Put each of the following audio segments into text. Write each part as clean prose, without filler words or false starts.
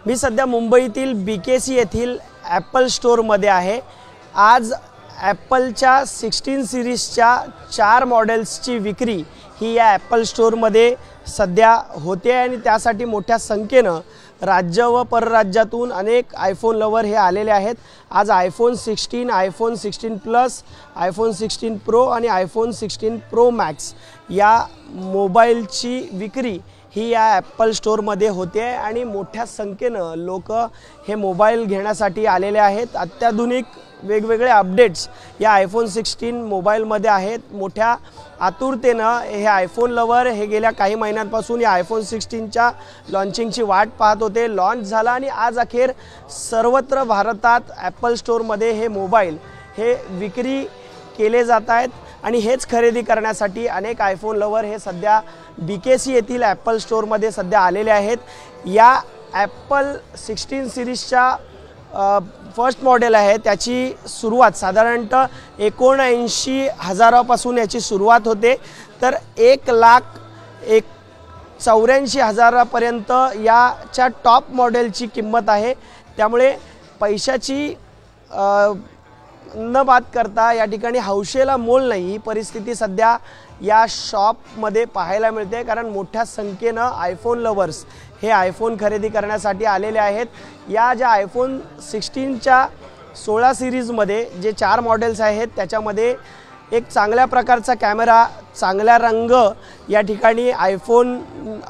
मी सध्या मुंबईतील BKC येथील ॲपल स्टोअरमध्ये आहे। आज ॲपलच्या 16 सिरीजच्या 4 मॉडेल्सची विक्री ही या ॲपल स्टोअरमध्ये सध्या होते आणि त्यासाठी मोठ्या संख्येनं राज्य व परराज्यातून अनेक आयफोन लवर हे आलेले आहेत। आज iPhone 16, iPhone 16 plus, iPhone 16 pro आणि आयफोन 16 प्रो मॅक्स या मोबाईलची विक्री ही या ॲपल स्टोअरमध्ये होते आणि मोठ्या संख्येनं लोक हे मोबाईल घेण्यासाठी आलेले आहेत। अत्याधुनिक वेगवेगळे अपडेट्स या आयफोन 16 मोबाईलमध्ये आहेत। मोठ्या आतुरतेनं हे आयफोन लवर हे गेल्या काही महिन्यांपासून या आयफोन 16च्या लॉन्चिंगची वाट पाहत होते। लॉन्च झाला आणि आज अखेर सर्वत्र भारतात ॲपल स्टोअरमध्ये हे मोबाईल हे विक्री केले जात आहेत आणि हेच खरेदी करण्यासाठी अनेक आयफोन लवर हे सध्या BKC येथील ॲपल स्टोअरमध्ये सध्या आलेले आहेत। या ॲपल 16 सिरीजच्या फर्स्ट मॉडेल आहे त्याची सुरुवात साधारणतः 79,000पासून याची सुरुवात होते, तर 1,84,000पर्यंत याच्या टॉप मॉडेलची किंमत आहे। त्यामुळे पैशाची न बात करता या ठिकाणी हौशेला मोल नाही, ही परिस्थिती सध्या या शॉपमध्ये पाहायला मिळते। कारण मोठ्या संख्येनं आयफोन लवर्स हे आयफोन खरेदी करण्यासाठी आलेले आहेत। या ज्या आयफोन 16च्या 16 सिरीजमध्ये जे 4 मॉडेल्स आहेत त्याच्यामध्ये एक चांगल्या प्रकारचा कॅमेरा, चांगला रंग या ठिकाणी आयफोन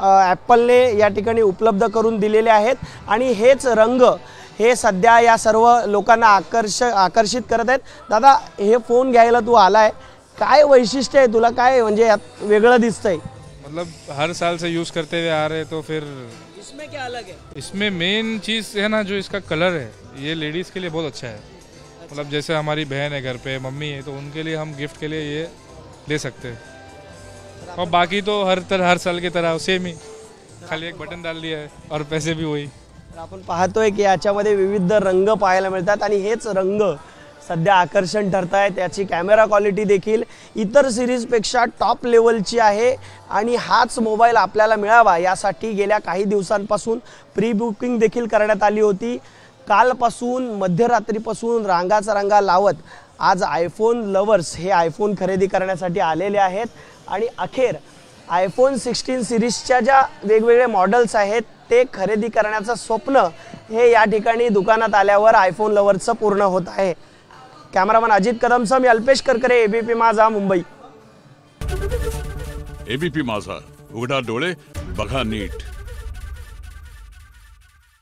ॲपलने या ठिकाणी उपलब्ध करून दिलेले आहेत आणि हेच रंग हे सध्या या सर्व लोकांना आकर्षित करत आहेत। दादा, हे फोन घ्यायला तू आलाय, काय वैशिष्ट्य आहे, तुला काय म्हणजे यात वेगळं दिसतंय? मतलब हर साल से यूज़ करते हुए आ रहे, तो फिर इसमें क्या अलग है? इसमें मेन चीज़ है ना, जो इसका कलर है ये लेडीज़ के लिए बहुत अच्छा है। मतलब जैसे हमारी बहन है घर पे, मम्मी है, तो उनके लिए हम गिफ्ट के लिए ये ले सकते हैं। और बाकी तो हर साल की तरह सेम ही, खाली एक बटन डाल दिया है और पैसे भी वही। आपण पाहतोय की याच्यामध्ये विविध रंग पाहायला मिळतात आणि हेच रंग सध्या आकर्षण ठरत आहेत। याची कॅमेरा क्वालिटी देखील इतर सिरीजपेक्षा टॉप लेवलची आहे आणि हाच मोबाईल आपल्याला मिळावा यासाठी गेल्या काही दिवसांपासून प्री बुकिंग देखील करण्यात आली होती। कालपासून मध्यरात्रीपासून रांगा लावत आज आयफोन लवर्स हे आयफोन खरेदी करण्यासाठी आलेले आहेत आणि अखेर आयफोन 16 सिरीजच्या ज्या वेगवेगळे मॉडेल्स आहेत ते खरेदी करण्याचं स्वप्न हे या ठिकाणी दुकानात आल्यावर आयफोन लवर्सचं पूर्ण होत आहे। कॅमेरामन अजित कदमसह मी अल्पेश करकरे, ABP माझा, मुंबई। ABP माझा, उघडा डोळे बघा नीट।